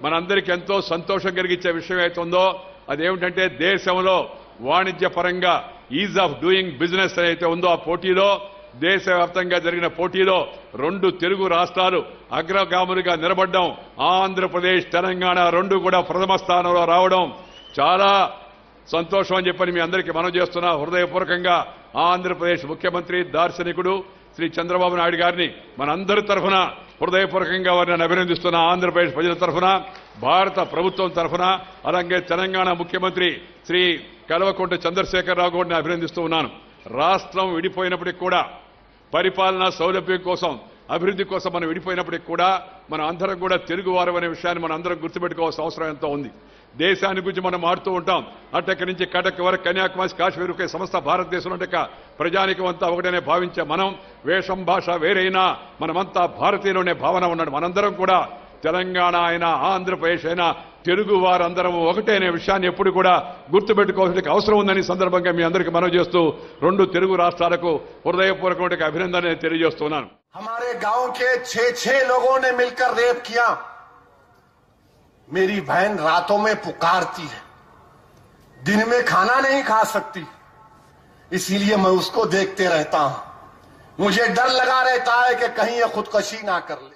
మనందరికీ ఎంతో సంతోషం కలిగించే విషయం అవుతుందో అదేమిటంటే దేశంలో వాణిజ్య పరంగా ఈజ్ ఆఫ్ డూయింగ్ బిజినెస్ అయితే ఉందో ఆ పోటీలో దేశవ్యాప్తంగా జరిగిన పోటీలో 2 తెలుగు రాష్ట్రాలు అగ్రగాములుగా నిలబడ్డం, ఆంధ్రప్రదేశ్ తెలంగాణ 2 కూడా ప్రథమ స్థానంలో రావడం చాలా సంతోషం అని చెప్పని మీ అందరికీ మనవి చేస్తున్నా. హృదయపూర్వకంగా ఆంధ్రప్రదేశ్ ముఖ్యమంత్రి దార్శనికుడు శ్రీ చంద్రబాబు నాయుడు గారిని మనందరి తరఫున హృదయపూర్వకంగా వారిని అభినందిస్తున్న ఆంధ్రప్రదేశ్ ప్రజల తరఫున, భారత ప్రభుత్వం తరఫున, అలాగే తెలంగాణ ముఖ్యమంత్రి శ్రీ కల్వకుంట్ల చంద్రశేఖరరావు గారిని అభినందిస్తూ ఉన్నాను. రాష్ట్రం విడిపోయినప్పటికీ కూడా పరిపాలనా సౌలభ్యం కోసం, అభివృద్ధి కోసం మనం విడిపోయినప్పటికీ కూడా మనం అందరం కూడా తెలుగువారు అనే విషయాన్ని మనం అందరం గుర్తుపెట్టుకోవాల్సిన అవసరం ఎంతో ఉంది. దేశాన్ని గురించి మనం ఆడుతూ ఉంటాం. అటక నుంచి కటక్ వరకు, కన్యాకుమారి కాశ్మీర్ సమస్త భారతదేశంలో ఉంటే ప్రజానికం అంతా ఒకటనే భావించే మనం, వేషం భాష వేరైనా మనమంతా భారతీయులనే భావన ఉన్నాడు. మనందరం కూడా తెలంగాణ అయినా ఆంధ్రప్రదేశ్ అయినా తెలుగు వారందరం ఒకటే అనే విషయాన్ని ఎప్పుడు కూడా గుర్తుపెట్టుకోవాల్సిన అవసరం ఉందని సందర్భంగా మీ అందరికీ మనవి చేస్తూ 2 తెలుగు రాష్ట్రాలకు హృదయపూర్వకమైన అభినందన తెలియజేస్తున్నాను. हमारे गांव के 6 लोगों ने मिलकर रेप किया. मेरी बहन रातों में पुकारती है, दिन में खाना नहीं खा सकती, इसीलिए मैं उसको देखते रहता हूं. मुझे डर लगा रहता है कि कहीं ये खुदकशी ना कर ले.